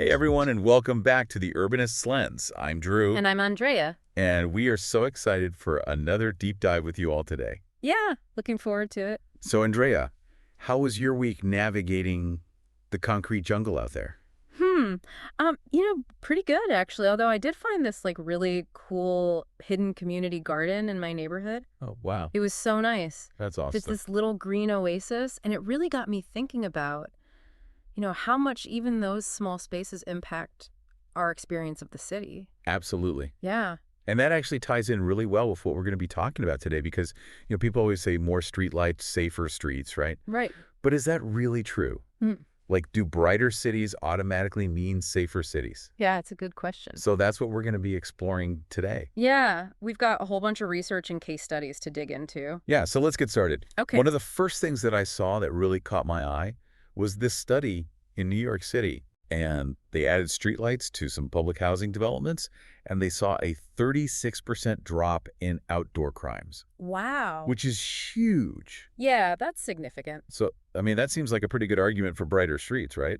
Hey everyone, and welcome back to the Urbanist Lens. I'm Drew, And I'm Andrea. and we are so excited for another deep dive with you all today. Yeah, looking forward to it. So, Andrea, how was your week navigating the concrete jungle out there? Hmm. Pretty good actually. Although I did find this really cool hidden community garden in my neighborhood. Oh, wow. It was so nice. That's Just awesome. this little green oasis, and it really got me thinking about, how much even those small spaces impact our experience of the city. Absolutely. Yeah. And that actually ties in really well with what we're going to be talking about today because, people always say more street lights, safer streets, right? Right. But is that really true? Mm. Like, do brighter cities automatically mean safer cities? Yeah, it's a good question. So that's what we're going to be exploring today. Yeah, we've got a whole bunch of research and case studies to dig into. Yeah, so let's get started. Okay. One of the first things that I saw that really caught my eye was this study in New York City. And they added streetlights to some public housing developments, and they saw a 36% drop in outdoor crimes, Wow. which is huge. Yeah, that's significant. So, that seems like a pretty good argument for brighter streets, right?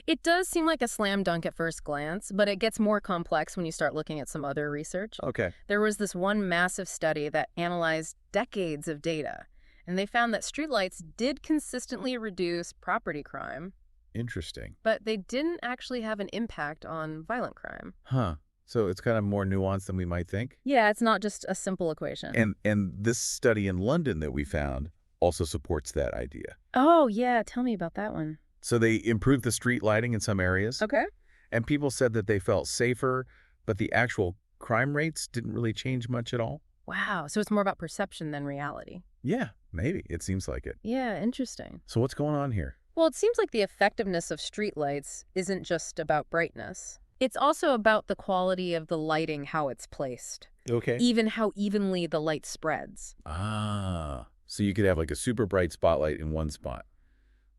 It does seem like a slam dunk at first glance, but it gets more complex when you start looking at some other research. Okay. There was this one massive study that analyzed decades of data, and they found that streetlights did consistently reduce property crime, Interesting. but they didn't actually have an impact on violent crime. Huh. So it's kind of more nuanced than we might think. Yeah, it's not just a simple equation. And this study in London that we found also supports that idea. Oh, yeah, tell me about that one. So they improved the street lighting in some areas. Okay. And people said that they felt safer, but the actual crime rates didn't really change much at all. Wow, so it's more about perception than reality. Yeah, maybe. It seems like it. Yeah, interesting. So what's going on here? Well, it seems like the effectiveness of streetlights isn't just about brightness. It's also about the quality of the lighting, how it's placed, Okay. even how evenly the light spreads. Ah, so you could have like a super bright spotlight in one spot,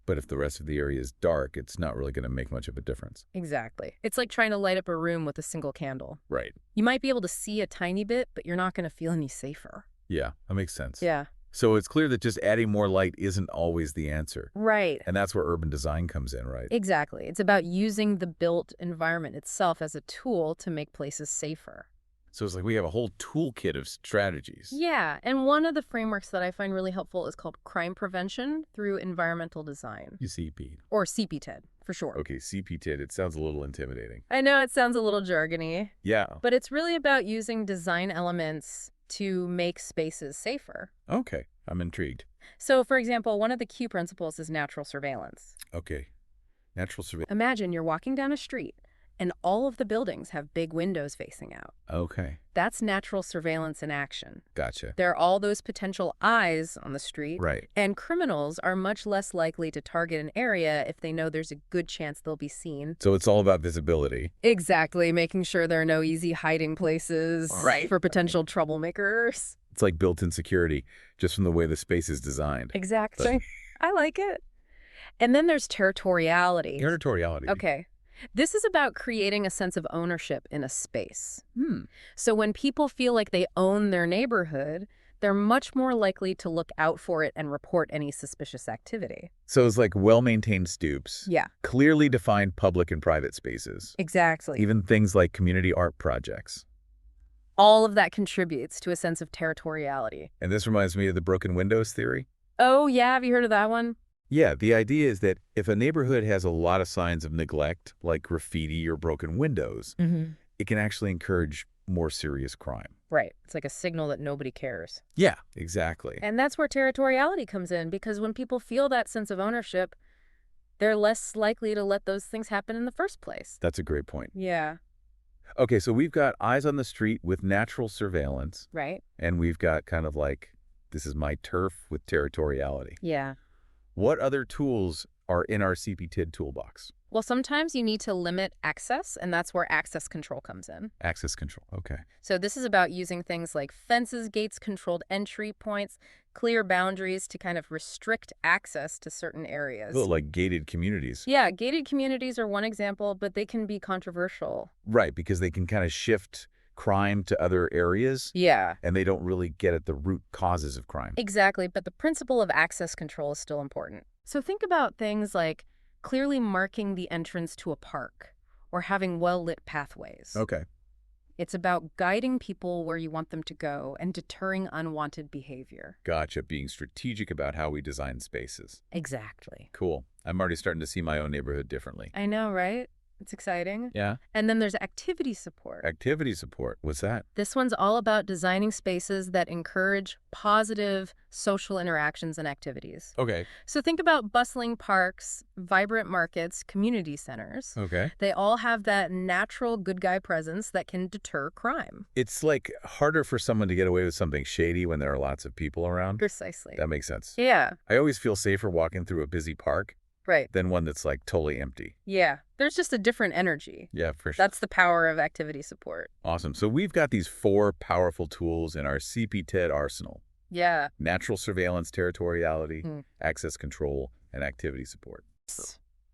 but if the rest of the area is dark, it's not really going to make much of a difference. Exactly. It's like trying to light up a room with a single candle. Right. You might be able to see a tiny bit, but you're not going to feel any safer. Yeah, that makes sense. Yeah. So it's clear that just adding more light isn't always the answer. Right. And that's where urban design comes in, right? Exactly. It's about using the built environment itself as a tool to make places safer. So it's like we have a whole toolkit of strategies. Yeah, and one of the frameworks that I find really helpful is called crime prevention through environmental design, CP. or CPTED, for short. Okay, CPTID. It sounds a little intimidating. I know it sounds a little jargony, Yeah. but it's really about using design elements to make spaces safer. Okay, I'm intrigued. So, for example, one of the key principles is natural surveillance. Okay, natural surveillance. Imagine you're walking down a street and all of the buildings have big windows facing out. Okay, That's natural surveillance in action. gotcha. There are all those potential eyes on the street, Right. and criminals are much less likely to target an area if they know there's a good chance they'll be seen. So it's all about visibility. Exactly, making sure there are no easy hiding places Right. for potential troublemakers. It's like built-in security, just from the way the space is designed. Exactly. I like it. And then there's territoriality. Territoriality. Okay. This is about creating a sense of ownership in a space. So when people feel like they own their neighborhood, they're much more likely to look out for it and report any suspicious activity. So it's like well-maintained stoops. Yeah, Clearly defined public and private spaces. exactly. Even things like community art projects. All of that contributes to a sense of territoriality. And this reminds me of the broken windows theory. Oh, yeah, have you heard of that one? Yeah, the idea is that if a neighborhood has a lot of signs of neglect, like graffiti or broken windows, it can actually encourage more serious crime. Right. It's like a signal that nobody cares. Yeah, exactly. And that's where territoriality comes in, because when people feel that sense of ownership, they're less likely to let those things happen in the first place. That's a great point. Yeah. Okay, so we've got eyes on the street with natural surveillance, Right? and we've got kind of like, this is my turf with territoriality. Yeah. What other tools are in our CPTID toolbox? Well, sometimes you need to limit access, and that's where access control comes in. Access control, okay. So this is about using things like fences, gates, controlled entry points, clear boundaries to kind of restrict access to certain areas. Oh, like gated communities. Yeah, gated communities are one example, but they can be controversial. Right, because they can kind of shift crime to other areas, Yeah, and they don't really get at the root causes of crime. exactly, but the principle of access control is still important. So think about things like clearly marking the entrance to a park or having well-lit pathways. Okay. It's about guiding people where you want them to go and deterring unwanted behavior. Gotcha. Being strategic about how we design spaces. Exactly. Cool. I'm already starting to see my own neighborhood differently. I know, right? It's exciting. Yeah. And then there's activity support. Activity support. What's that? This one's all about designing spaces that encourage positive social interactions and activities. Okay. So think about bustling parks, vibrant markets, community centers. Okay. They all have that natural good guy presence that can deter crime. It's like harder for someone to get away with something shady when there are lots of people around. Precisely. That makes sense. Yeah, I always feel safer walking through a busy park right. than one that's like totally empty. Yeah, there's just a different energy. Yeah, for sure. That's the power of activity support. Awesome. So we've got these 4 powerful tools in our CP-TED arsenal. Yeah. Natural surveillance, territoriality, Mm. access control, and activity support.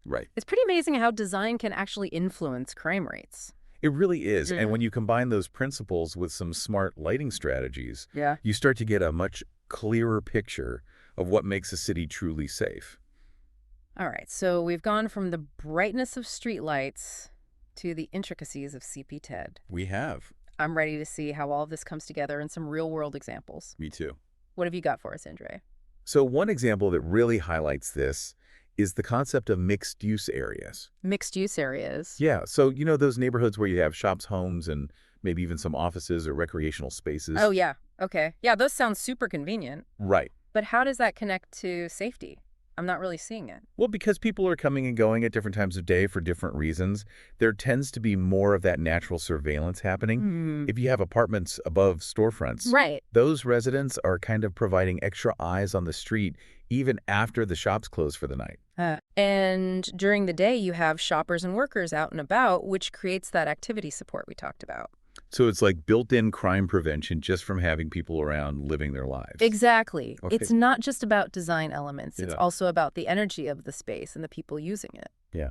Right. It's pretty amazing how design can actually influence crime rates. It really is. Mhm. And when you combine those principles with some smart lighting strategies, Yeah. you start to get a much clearer picture of what makes a city truly safe. All right, so we've gone from the brightness of streetlights to the intricacies of CP-TED. We have. I'm ready to see how all of this comes together in some real-world examples. Me too. What have you got for us, Andrea? So one example that really highlights this is the concept of mixed-use areas. Mixed-use areas. Yeah, so you know those neighborhoods where you have shops, homes, and maybe even some offices or recreational spaces? Oh, yeah. Okay. Yeah, those sound super convenient. Right. But how does that connect to safety? I'm not really seeing it. Well, because people are coming and going at different times of day for different reasons, there tends to be more of that natural surveillance happening. If you have apartments above storefronts, Right. those residents are kind of providing extra eyes on the street even after the shops close for the night. And during the day, you have shoppers and workers out and about, which creates that activity support we talked about. So it's like built-in crime prevention just from having people around living their lives. Exactly. Okay. It's not just about design elements. It's Yeah. also about the energy of the space and the people using it. Yeah,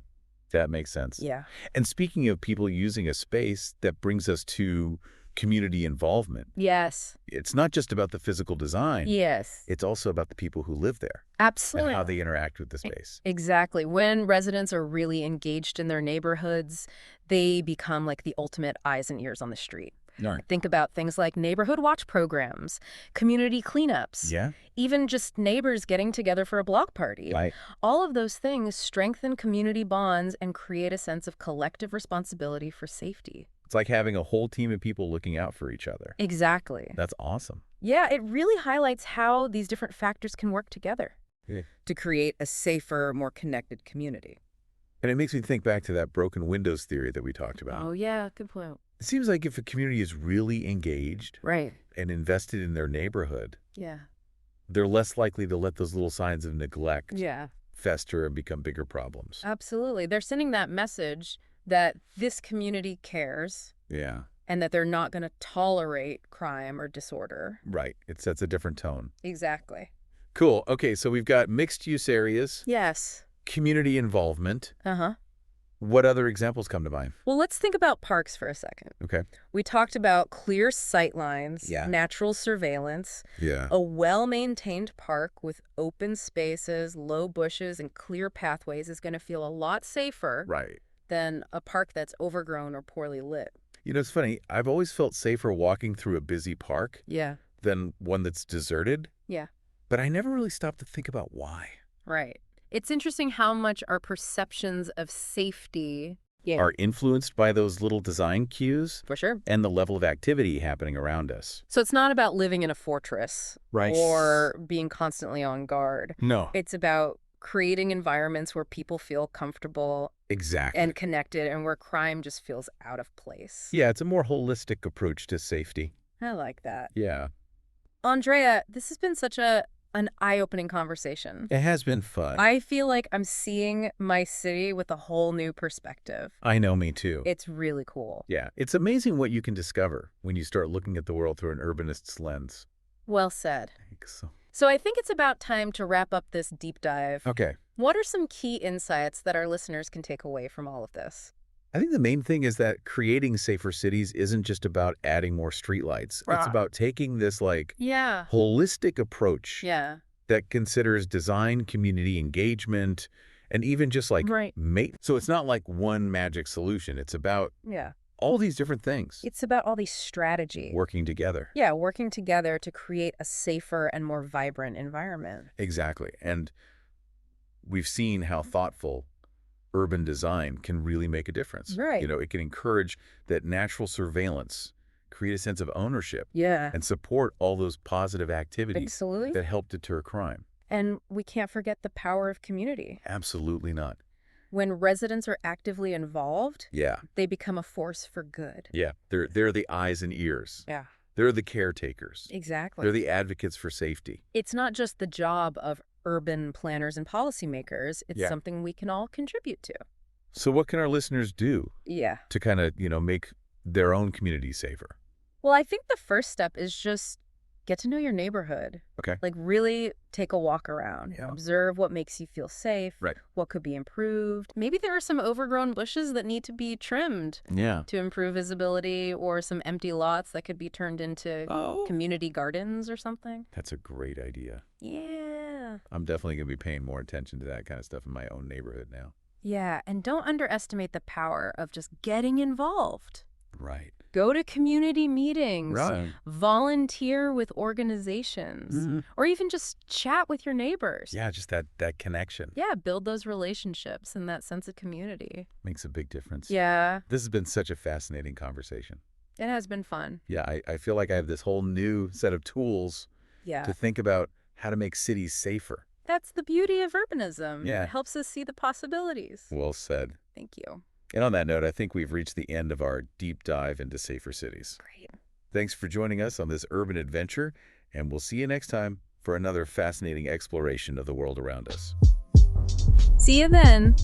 that makes sense. Yeah. And speaking of people using a space, that brings us to community involvement. Yes. It's not just about the physical design. Yes. It's also about the people who live there Absolutely. and how they interact with the space. Exactly. When residents are really engaged in their neighborhoods, they become like the ultimate eyes and ears on the street. Right. Think about things like neighborhood watch programs, community cleanups, Yeah. even just neighbors getting together for a block party. Right. All of those things strengthen community bonds and create a sense of collective responsibility for safety. It's like having a whole team of people looking out for each other. Exactly. That's awesome. Yeah, it really highlights how these different factors can work together Yeah. to create a safer, more connected community. And it makes me think back to that broken windows theory that we talked about. Oh, yeah, good point. It seems like if a community is really engaged Right. and invested in their neighborhood, Yeah. they're less likely to let those little signs of neglect Yeah, fester and become bigger problems. absolutely. They're sending that message that this community cares Yeah. and that they're not going to tolerate crime or disorder. Right. It sets a different tone. Exactly. Cool. Okay, so we've got mixed use areas, Yes. community involvement. Uh-huh. What other examples come to mind? Well, let's think about parks for a second. Okay. We talked about clear sight lines, Yeah. natural surveillance, Yeah. a well-maintained park with open spaces, low bushes, and clear pathways is going to feel a lot safer Right. than a park that's overgrown or poorly lit. You know, it's funny. I've always felt safer walking through a busy park Yeah. than one that's deserted, Yeah. but I never really stopped to think about why. Right. It's interesting how much our perceptions of safety Are influenced by those little design cues for sure. and the level of activity happening around us. So it's not about living in a fortress Right. or being constantly on guard. No. It's about creating environments where people feel comfortable Exactly. and connected and where crime just feels out of place. Yeah, it's a more holistic approach to safety. I like that. Yeah. Andrea, this has been such an eye-opening conversation. It has been fun. I feel like I'm seeing my city with a whole new perspective. I know, me too. It's really cool. Yeah, it's amazing what you can discover when you start looking at the world through an urbanist's lens. Well said. Thanks. So I think it's about time to wrap up this deep dive. Okay. What are some key insights that our listeners can take away from all of this? I think the main thing is that creating safer cities isn't just about adding more streetlights. It's Right. about taking this Yeah. holistic approach Yeah. that considers design, community engagement, And even just like Right. mate. So it's not like one magic solution. It's about Yeah. all these different things It's about all these strategy. working together. Yeah, working together to create a safer and more vibrant environment. Exactly. And we've seen how thoughtful urban design can really make a difference. Right. It can encourage that natural surveillance, create a sense of ownership, Yeah. and support all those positive activities Absolutely. that help deter crime. And we can't forget the power of community. Absolutely not. When residents are actively involved, Yeah. they become a force for good. Yeah. They're the eyes and ears. Yeah. They're the caretakers. Exactly. They're the advocates for safety. It's not just the job of urban planners and policymakers. It's Yeah. something we can all contribute to. So what can our listeners do Yeah. to kind of, make their own community safer? Well, I think the first step is just get to know your neighborhood. Okay. Like really take a walk around. Yeah. Observe what makes you feel safe. Right. What could be improved. Maybe there are some overgrown bushes that need to be trimmed Yeah. to improve visibility, or some empty lots that could be turned into Oh. community gardens or something. That's a great idea. Yeah. I'm definitely going to be paying more attention to that kind of stuff in my own neighborhood now. Yeah, and don't underestimate the power of just getting involved. Right. Go to community meetings. Right. Volunteer with organizations. Mhm. Or even just chat with your neighbors. Yeah, just that connection Yeah, build those relationships and that sense of community. makes a big difference. Yeah, This has been such a fascinating conversation. it has been fun. Yeah, I feel like I have this whole new set of tools Yeah. to think about how to make cities safer. That's the beauty of urbanism. Yeah. It helps us see the possibilities. Well said. Thank you. And on that note, I think we've reached the end of our deep dive into safer cities. Great. Thanks for joining us on this urban adventure, and we'll see you next time for another fascinating exploration of the world around us. See you then.